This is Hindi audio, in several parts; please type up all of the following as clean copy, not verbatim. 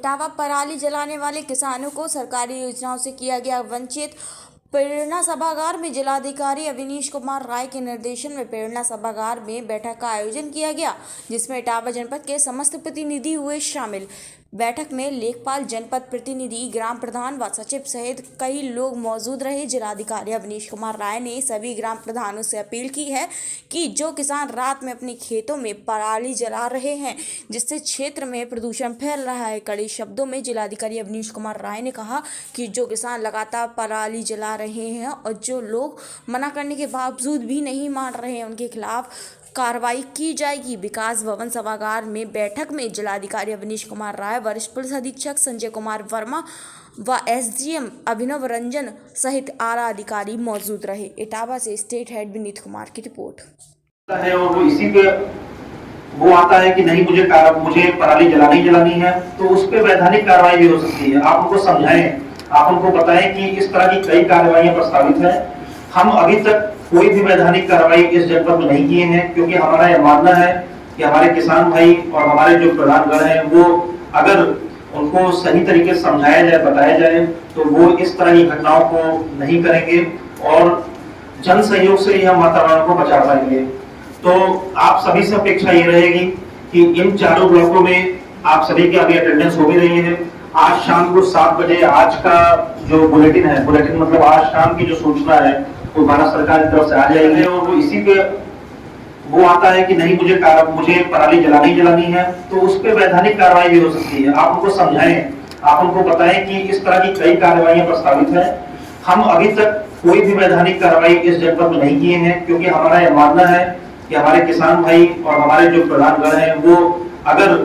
इटावा पराली जलाने वाले किसानों को सरकारी योजनाओं से किया गया वंचित। प्रेरणा सभागार में जिलाधिकारी अवनीश कुमार राय के निर्देशन में प्रेरणा सभागार में बैठक का आयोजन किया गया, जिसमें इटावा जनपद के समस्त प्रतिनिधि हुए शामिल। बैठक में लेखपाल, जनपद प्रतिनिधि, ग्राम प्रधान व सचिव सहित कई लोग मौजूद रहे। जिलाधिकारी अवनीश कुमार राय ने सभी ग्राम प्रधानों से अपील की है कि जो किसान रात में अपने खेतों में पराली जला रहे हैं, जिससे क्षेत्र में प्रदूषण फैल रहा है। कड़े शब्दों में जिलाधिकारी अवनीश कुमार राय ने कहा कि जो किसान लगातार पराली जला रहे हैं और जो लोग मना करने के बावजूद भी नहीं मान रहे हैं, उनके खिलाफ कार्रवाई की जाएगी। विकास भवन सभागार में बैठक में जिलाधिकारी अवनीश कुमार राय, वरिष्ठ पुलिस अधीक्षक संजय कुमार वर्मा व एसडीएम अभिनव रंजन सहित आला अधिकारी मौजूद रहे। इटावा से स्टेट हेड विनीत कुमार की रिपोर्ट है। और वो इसी पे वो आता है कि नहीं मुझे पराली जलानी है, तो उस पे वैधानिक कार्रवाई भी हो सकती है। आप उनको समझाएं, आप उनको बताएं कि इस तरह की कई कार्रवाइयां प्रस्तावित है। हम अभी तक कोई भी वैधानिक कार्रवाई इस जनपद में नहीं किए हैं, क्योंकि हमारा यह मानना है कि हमारे किसान भाई और हमारे जो प्रधानगण हैं, वो अगर उनको सही तरीके से समझाया जाए, बताया जाए, तो वो इस तरह की घटनाओं को नहीं करेंगे और जन सहयोग से ही हम वातावरण को बचा पाएंगे। तो आप सभी से अपेक्षा ये रहेगी कि इन चारों ब्लॉकों में आप सभी की अभी अटेंडेंस हो भी रही है। आज शाम को 7 बजे आज का जो बुलेटिन है, बुलेटिन मतलब आज शाम की जो सूचना है, वो भारत सरकार की तरफ से आ जाएगी। और वो इसी पे वो आता है कि नहीं मुझे पराली जलानी है, तो उस पे वैधानिक कार्रवाई भी हो सकती है। आप उनको समझाएं, आप उनको बताएं कि इस तरह की कई कार्रवाइयां प्रस्तावित है। हम अभी तक कोई भी वैधानिक कार्रवाई इस जनपद में नहीं किए हैं, क्योंकि हमारा यह मानना है कि हमारे किसान भाई और हमारे जो प्रधानगण हैं, वो अगर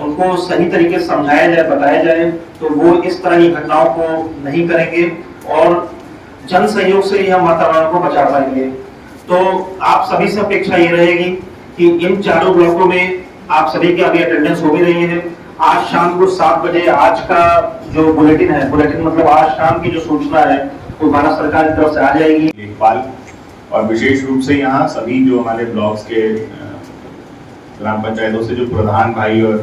उनको सही तरीके से समझाया जाए, बताया जाए, तो वो इस तरह की घटनाओं को नहीं करेंगे और जन सहयोग से ही हम वातावरण को बचा पाएंगे। तो आप सभी से अपेक्षा ये रहेगी कि इन चारों ब्लॉकों में आप सभी की अभी अटेंडेंस हो भी रही है। आज शाम को 7 बजे आज का जो बुलेटिन है, बुलेटिन मतलब आज शाम की जो सूचना है, वो भारत सरकार की तरफ से आ जाएगी। लेखपाल और विशेष रूप से यहाँ सभी जो हमारे ब्लॉक्स के ग्राम पंचायतों से जो प्रधान भाई और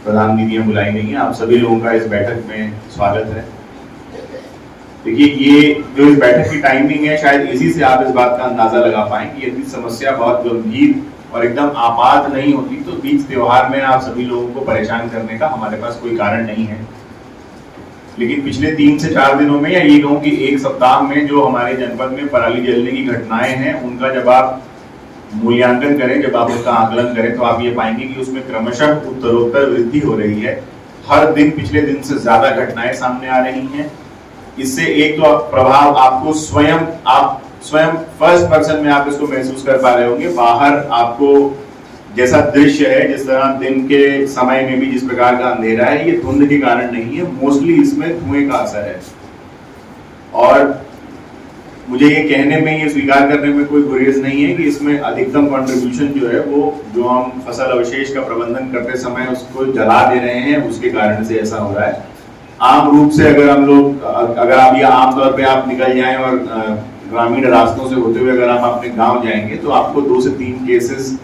प्रधान दीदियां बुलाई गई हैं, आप सभी लोगों का इस बैठक में स्वागत है। देखिए, ये जो इस बैठक की टाइमिंग है, शायद इसी से आप इस बात का अंदाजा लगा पाएं कि यदि समस्या बहुत गंभीर और एकदम आपात नहीं होती तो बीच त्योहार में आप सभी लोगों को परेशान करने का हमारे पास कोई कारण नहीं है। लेकिन पिछले 3 से 4 दिनों में, या ये कहूँ कि 1 सप्ताह में जो हमारे जनपद में पराली जलने की घटनाएं हैं, उनका जब आप मूल्यांकन करें, जब आप उसका आकलन करें, तो आप ये पाएंगे कि उसमें क्रमशः उत्तरोत्तर वृद्धि हो रही है। हर दिन पिछले दिन से ज्यादा घटनाएं सामने आ रही हैं। इससे एक तो प्रभाव आपको आप स्वयं फर्स्ट पर्सन में आप इसको महसूस कर पा रहे होंगे। बाहर आपको जैसा दृश्य है, जिस तरह दिन के समय में भी जिस प्रकार का अंधेरा है, ये धुंध के कारण नहीं है, मोस्टली इसमें धुएं का असर है। और मुझे ये कहने में, ये स्वीकार करने में कोई गुरेज नहीं है कि इसमें अधिकतम कंट्रीब्यूशन जो है, वो जो हम फसल अवशेष का प्रबंधन करते समय उसको जला दे रहे हैं, उसके कारण से ऐसा हो रहा है। आम रूप से अगर आप या आमतौर पे आप निकल जाएं और ग्रामीण रास्तों से होते हुए अगर आप अपने गांव जाएंगे, तो आपको 2 से 3 केसेस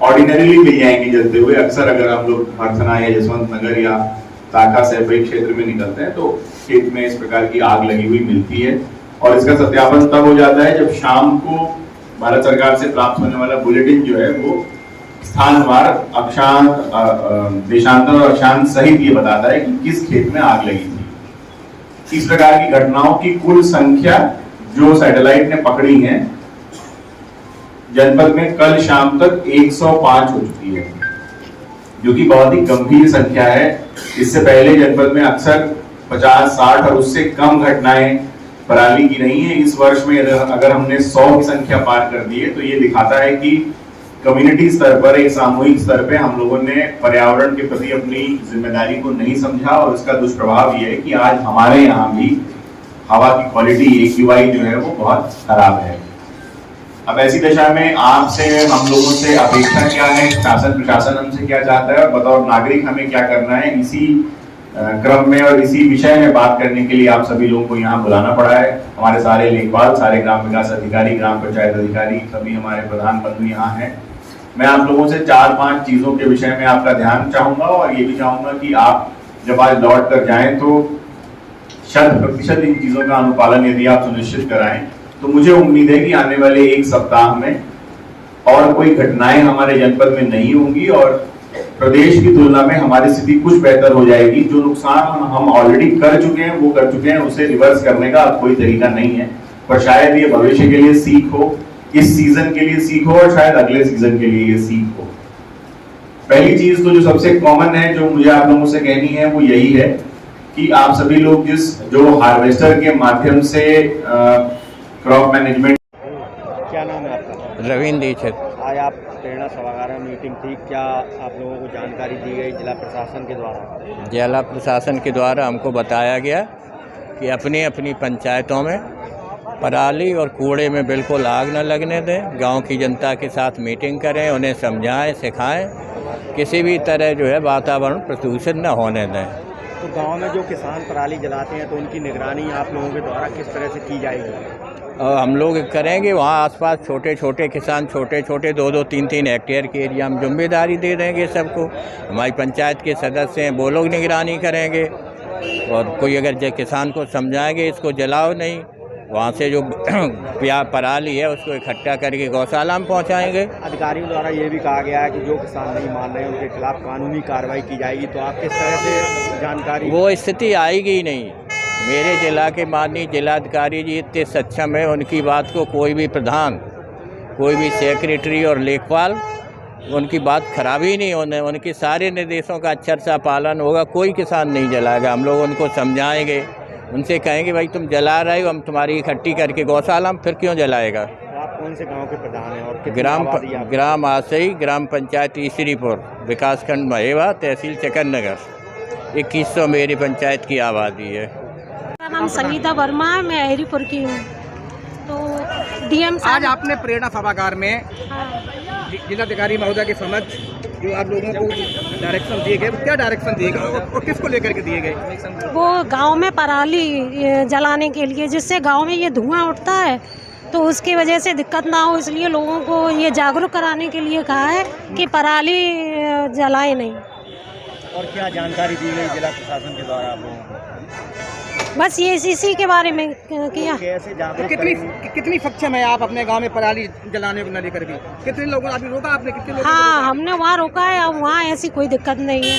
ऑर्डिनरीली मिल जाएंगे जलते हुए। अक्सर अगर हम लोग भरथना या जसवंत नगर या ताका सैफई क्षेत्र में निकलते हैं, तो खेत में इस प्रकार की आग लगी हुई मिलती है। और इसका सत्यापन तब हो जाता है जब शाम को भारत सरकार से प्राप्त होने वाला बुलेटिन जो है, वो स्थानवार अक्षांश, देशांतर और अक्षांश सहित ये बताता है कि किस खेत में आग लगी थी। इस प्रकार की घटनाओं की कुल संख्या जो सैटेलाइट ने पकड़ी है जनपद में, कल शाम तक 105 हो चुकी है, जो कि बहुत ही गंभीर संख्या है। इससे पहले जनपद में अक्सर 50, 60 और उससे कम घटनाएं पराली की नहीं है। इस वर्ष में अगर हमने 100 की संख्या पार कर दी है, तो ये दिखाता है कि कम्युनिटी स्तर पर, एक सामूहिक स्तर पे हम लोगों ने पर्यावरण के प्रति अपनी जिम्मेदारी को नहीं समझा। और इसका दुष्प्रभाव ये है कि आज हमारे यहाँ भी हवा की क्वालिटी AQI जो है वो बहुत खराब है। अब ऐसी दशा में आपसे, हम लोगों से अपेक्षा क्या है, शासन प्रशासन हमसे क्या चाहता है, और बतौर नागरिक हमें क्या करना है, इसी क्रम में और इसी विषय में बात करने के लिए आप सभी लोगों को यहाँ बुलाना पड़ा है। हमारे सारे लेखपाल, सारे ग्राम विकास अधिकारी, ग्राम पंचायत अधिकारी, सभी हमारे प्रधान बंधु यहाँ हैं। मैं आप लोगों से 4-5 चीजों के विषय में आपका ध्यान चाहूंगा, और ये भी चाहूंगा कि आप जब आज लौट कर जाएं तो 100% इन चीजों का अनुपालन यदि आप सुनिश्चित कराएं तो मुझे उम्मीद है कि आने वाले एक सप्ताह में और कोई घटनाएं हमारे जनपद में नहीं होंगी और प्रदेश की तुलना में हमारी स्थिति कुछ बेहतर हो जाएगी। जो नुकसान हम ऑलरेडी कर चुके हैं वो कर चुके हैं, उसे रिवर्स करने का अब कोई तरीका नहीं है। पर शायद ये भविष्य के लिए सीख हो, इस सीजन के लिए सीख हो और शायद अगले सीजन के लिए ये सीख हो। पहली चीज तो जो सबसे कॉमन है जो मुझे आप लोगों से कहनी है वो यही है कि आप सभी लोग जो हार्वेस्टर के माध्यम से क्रॉप मैनेजमेंट। क्या नाम है आपका? रविंद्र दीक्षित। आज आप प्रेरणा सभागार में मीटिंग थी, क्या आप लोगों को जानकारी दी गई जिला प्रशासन के द्वारा? जिला प्रशासन के द्वारा हमको बताया गया कि अपनी अपनी पंचायतों में पराली और कूड़े में बिल्कुल आग न लगने दें, गांव की जनता के साथ मीटिंग करें, उन्हें समझाएं सिखाएं, किसी भी तरह जो है वातावरण प्रदूषित न होने दें। तो गांव में जो किसान पराली जलाते हैं तो उनकी निगरानी आप लोगों के द्वारा किस तरह से की जाएगी? हम लोग करेंगे, वहाँ आसपास छोटे छोटे किसान छोटे 2-3 हेक्टेयर के एरिया में जिम्मेदारी दे देंगे सबको। हमारी पंचायत के सदस्य हैं, वो लोग निगरानी करेंगे और कोई अगर किसान को समझाएंगे इसको जलाओ नहीं, वहाँ से जो पराली है उसको इकट्ठा करके गौशाला में पहुँचाएंगे। अधिकारियों द्वारा ये भी कहा गया है कि जो किसान नहीं मान रहे हैं उनके खिलाफ कानूनी कार्रवाई की जाएगी, तो आप किस तरह से जानकारी? वो स्थिति आएगी ही नहीं। मेरे जिला के माननीय जिलाधिकारी जी इतने सक्षम है, उनकी बात को कोई भी प्रधान, कोई भी सेक्रेटरी और लेखपाल उनकी बात खराब ही नहीं होने, उनके सारे निर्देशों का अच्छे से पालन होगा। कोई किसान नहीं जलाएगा। हम लोग उनको समझाएंगे, उनसे कहेंगे भाई तुम जला रहे हो, हम तुम्हारी इकट्ठी करके गौशाला में फिर क्यों जलाएगा। आप कौन से गांव के प्रधान हैं और ग्राम आसई, ग्राम पंचायत ईसरीपुर, विकासखंड महेवा, तहसील चकननगर। 2100 मेरी पंचायत की आबादी है। मेरा नाम संगीता वर्मा है, मैं हरीपुर की हूँ। तो डीएम आज आपने प्रेरणा सभागार में जिलाधिकारी महोदय के समक्ष जो आप लोगों को डायरेक्शन दिए गए, क्या डायरेक्शन दिए गए और किसको लेकर के दिए गए? वो गांव में पराली जलाने के लिए, जिससे गांव में ये धुआं उठता है तो उसकी वजह से दिक्कत ना हो, इसलिए लोगों को ये जागरूक कराने के लिए कहा है कि पराली जलाए नहीं। और क्या जानकारी दी गई जिला प्रशासन के द्वारा आप लोगों को? बस ये इसी के बारे में किया। कैसे जागरूक कितनी सक्षम है आप अपने गांव में पराली जलाने को न लेकर के? कितने लोगों ने रोका आपने? कितने लोग? हाँ, हमने वहाँ रोका है, अब वहाँ ऐसी कोई दिक्कत नहीं है।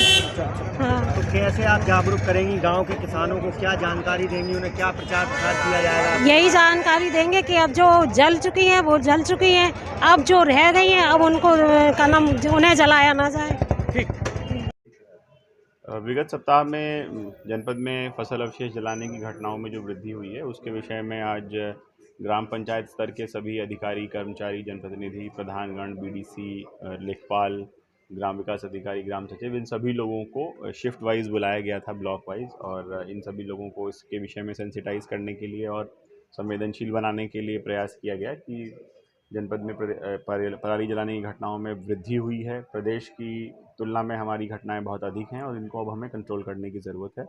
हाँ। तो कैसे आप जागरूक करेंगी गांव के किसानों को? क्या जानकारी देंगी उन्हें? क्या प्रचार प्रसार किया जाएगा? यही जानकारी देंगे कि अब जो जल चुकी हैं वो जल चुकी हैं, अब जो रह गई हैं अब उनको उन्हें जलाया ना जाए। ठीक। विगत सप्ताह में जनपद में फसल अवशेष जलाने की घटनाओं में जो वृद्धि हुई है उसके विषय में आज ग्राम पंचायत स्तर के सभी अधिकारी, कर्मचारी, जनप्रतिनिधि, प्रधानगण, बीडीसी, लेखपाल, ग्राम विकास अधिकारी, ग्राम सचिव, इन सभी लोगों को शिफ्ट वाइज बुलाया गया था, ब्लॉक वाइज, और इन सभी लोगों को इसके विषय में सेंसिटाइज करने के लिए और संवेदनशील बनाने के लिए प्रयास किया गया कि जनपद में पराली जलाने की घटनाओं में वृद्धि हुई है। प्रदेश की तुलना में हमारी घटनाएं बहुत अधिक हैं और इनको अब हमें कंट्रोल करने की ज़रूरत है।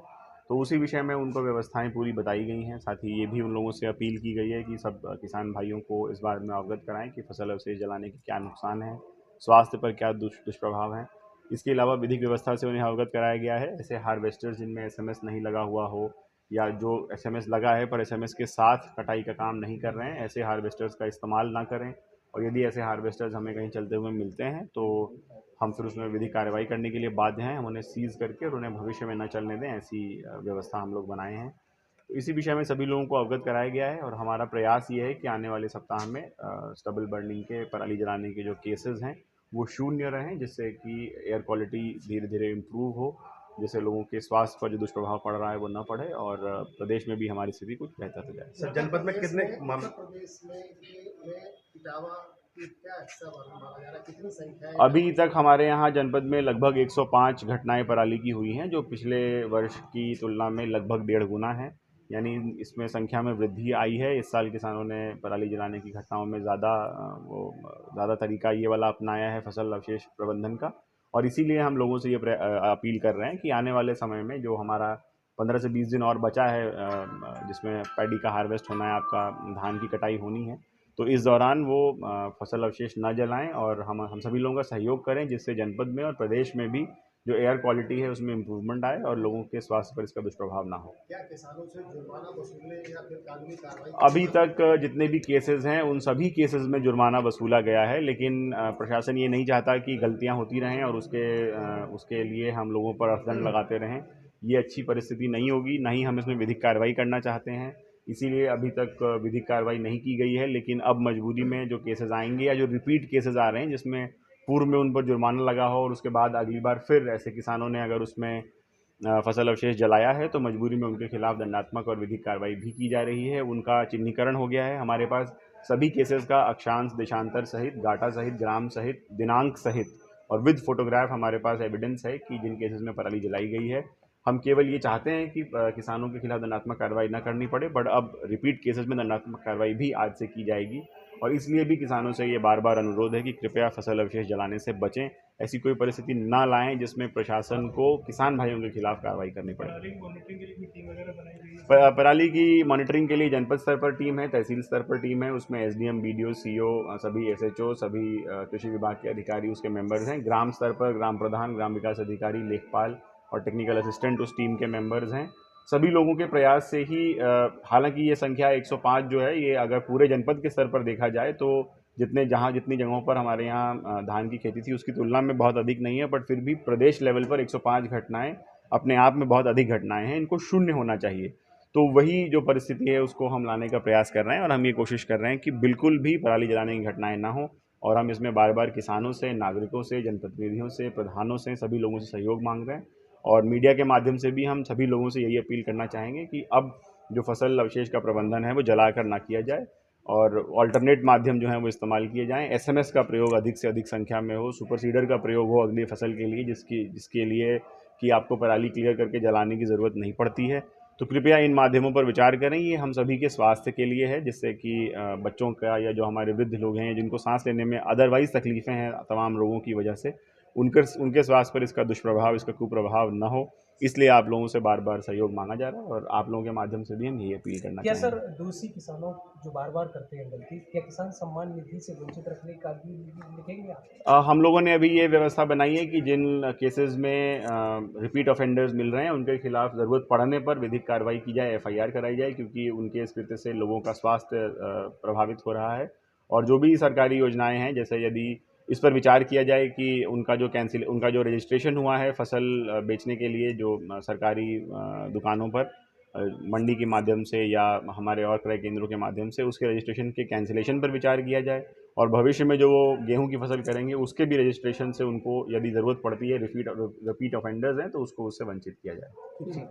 तो उसी विषय में उनको व्यवस्थाएं पूरी बताई गई हैं। साथ ही ये भी उन लोगों से अपील की गई है कि सब किसान भाइयों को इस बारे में अवगत कराएं कि फसल अवशेष जलाने के क्या नुकसान हैं, स्वास्थ्य पर क्या दुष्प्रभाव हैं। इसके अलावा विधिक व्यवस्था से उन्हें अवगत कराया गया है। ऐसे हार्वेस्टर्स जिनमें SMS नहीं लगा हुआ हो या जो SMS लगा है पर SMS के साथ कटाई का काम नहीं कर रहे हैं, ऐसे हार्वेस्टर्स का इस्तेमाल ना करें। और यदि ऐसे हार्वेस्टर्स हमें कहीं चलते हुए मिलते हैं तो हम फिर उसमें विधिक कार्रवाई करने के लिए बाध्य हैं। हम उन्हें सीज़ करके और उन्हें भविष्य में न चलने दें, ऐसी व्यवस्था हम लोग बनाए हैं। तो इसी विषय में सभी लोगों को अवगत कराया गया है और हमारा प्रयास ये है कि आने वाले सप्ताह में स्टबल बर्निंग के, पराली जलाने के जो केसेस हैं वो शून्य रहें, जिससे कि एयर क्वालिटी धीरे धीरे इम्प्रूव हो, जिससे लोगों के स्वास्थ्य पर जो दुष्प्रभाव पड़ रहा है वो न पड़े और प्रदेश में भी हमारी स्थिति कुछ बेहतर हो जाए। सर, जनपद में कितने अभी तक हमारे यहाँ जनपद में लगभग 105 घटनाएं पराली की हुई हैं, जो पिछले वर्ष की तुलना में लगभग 1.5 गुना है। यानी इसमें संख्या में वृद्धि आई है। इस साल किसानों ने पराली जलाने की घटनाओं में ज़्यादा तरीका ये वाला अपनाया है फसल अवशेष प्रबंधन का, और इसीलिए हम लोगों से ये अपील कर रहे हैं कि आने वाले समय में जो हमारा 15 से 20 दिन और बचा है जिसमें पैडी का हार्वेस्ट होना है, आपका धान की कटाई होनी है, तो इस दौरान वो फसल अवशेष न जलाएं और हम सभी लोगों का सहयोग करें, जिससे जनपद में और प्रदेश में भी जो एयर क्वालिटी है उसमें इम्प्रूवमेंट आए और लोगों के स्वास्थ्य पर इसका दुष्प्रभाव ना हो। क्या किसानों से जुर्माना वसूलने या फिर कानूनी कार्रवाई? अभी तक जितने भी केसेस हैं उन सभी केसेस में जुर्माना वसूला गया है, लेकिन प्रशासन ये नहीं चाहता कि गलतियां होती रहें और उसके लिए हम लोगों पर अर्थदंड लगाते रहें। ये अच्छी परिस्थिति नहीं होगी, ना ही हम इसमें विधिक कार्रवाई करना चाहते हैं, इसीलिए अभी तक विधिक कार्रवाई नहीं की गई है। लेकिन अब मजबूरी में जो केसेस आएंगे या जो रिपीट केसेस आ रहे हैं जिसमें पूर्व में उन पर जुर्माना लगा हो और उसके बाद अगली बार फिर ऐसे किसानों ने अगर उसमें फसल अवशेष जलाया है तो मजबूरी में उनके खिलाफ दंडात्मक और विधिक कार्रवाई भी की जा रही है। उनका चिन्हीकरण हो गया है, हमारे पास सभी केसेस का अक्षांश, देशांतर सहित, डाटा सहित, ग्राम सहित, दिनांक सहित और विद फोटोग्राफ हमारे पास एविडेंस है कि जिन केसेस में पराली जलाई गई है। हम केवल ये चाहते हैं कि किसानों के खिलाफ दंडात्मक कार्रवाई न करनी पड़े, बट अब रिपीट केसेस में दंडात्मक कार्रवाई भी आज से की जाएगी और इसलिए भी किसानों से ये बार बार अनुरोध है कि कृपया फसल अवशेष जलाने से बचें। ऐसी कोई परिस्थिति ना लाएं जिसमें प्रशासन को किसान भाइयों के खिलाफ कार्रवाई करनी पड़े। पराली की मॉनिटरिंग के लिए जनपद स्तर पर टीम है, तहसील स्तर पर टीम है, उसमें एसडीएम, बीडीओ, सीओ, सभी एसएचओ, सभी कृषि विभाग के अधिकारी उसके मेंबर्स हैं। ग्राम स्तर पर ग्राम प्रधान, ग्राम विकास अधिकारी, लेखपाल और टेक्निकल असिस्टेंट उस टीम के मेंबर्स हैं। सभी लोगों के प्रयास से ही हालांकि ये संख्या 105 जो है ये अगर पूरे जनपद के स्तर पर देखा जाए तो जितनी जगहों पर हमारे यहाँ धान की खेती थी उसकी तुलना में बहुत अधिक नहीं है, बट फिर भी प्रदेश लेवल पर 105 घटनाएं अपने आप में बहुत अधिक घटनाएं हैं, इनको शून्य होना चाहिए। तो वही जो परिस्थिति है उसको हम लाने का प्रयास कर रहे हैं और हम ये कोशिश कर रहे हैं कि बिल्कुल भी पराली जलाने की घटनाएं ना हो और हम इसमें बार बार किसानों से, नागरिकों से, जनप्रतिनिधियों से, प्रधानों से, सभी लोगों से सहयोग मांग रहे हैं और मीडिया के माध्यम से भी हम सभी लोगों से यही अपील करना चाहेंगे कि अब जो फसल अवशेष का प्रबंधन है वो जलाकर ना किया जाए और ऑल्टरनेट माध्यम जो है वो इस्तेमाल किए जाएं। एसएमएस का प्रयोग अधिक से अधिक संख्या में हो, सुपर सीडर का प्रयोग हो अगली फसल के लिए जिसके लिए कि आपको पराली क्लियर करके जलाने की ज़रूरत नहीं पड़ती है। तो कृपया इन माध्यमों पर विचार करें, ये हम सभी के स्वास्थ्य के लिए है, जिससे कि बच्चों का या जो हमारे वृद्ध लोग हैं जिनको सांस लेने में अदरवाइज़ तकलीफ़ें हैं तमाम रोगों की वजह से, उनके स्वास्थ्य पर इसका दुष्प्रभाव, इसका कुप्रभाव न हो, इसलिए आप लोगों से बार बार सहयोग मांगा जा रहा है और आप लोगों के माध्यम से भी हम यही अपील करना क्या चाहेंगे। सर दोषी किसानों जो बार बार करते हैं गलती, क्या किसान सम्मान निधि से वंचित रखने का भी लिखेंगे आप? हम लोगों ने अभी ये व्यवस्था बनाई है कि जिन केसेस में रिपीट ऑफेंडर्स मिल रहे हैं उनके खिलाफ ज़रूरत पड़ने पर विधिक कार्रवाई की जाए, एफआईआर कराई जाए, क्योंकि उनके इस कृत्य से लोगों का स्वास्थ्य प्रभावित हो रहा है। और जो भी सरकारी योजनाएं हैं, जैसे यदि इस पर विचार किया जाए कि उनका जो रजिस्ट्रेशन हुआ है फसल बेचने के लिए जो सरकारी दुकानों पर मंडी के माध्यम से या हमारे और क्रय केंद्रों के माध्यम से, उसके रजिस्ट्रेशन के कैंसिलेशन पर विचार किया जाए और भविष्य में जो वो गेहूं की फसल करेंगे उसके भी रजिस्ट्रेशन से उनको यदि ज़रूरत पड़ती है, रिपीट ऑफेंडर्स हैं तो उसको उससे वंचित किया जाए।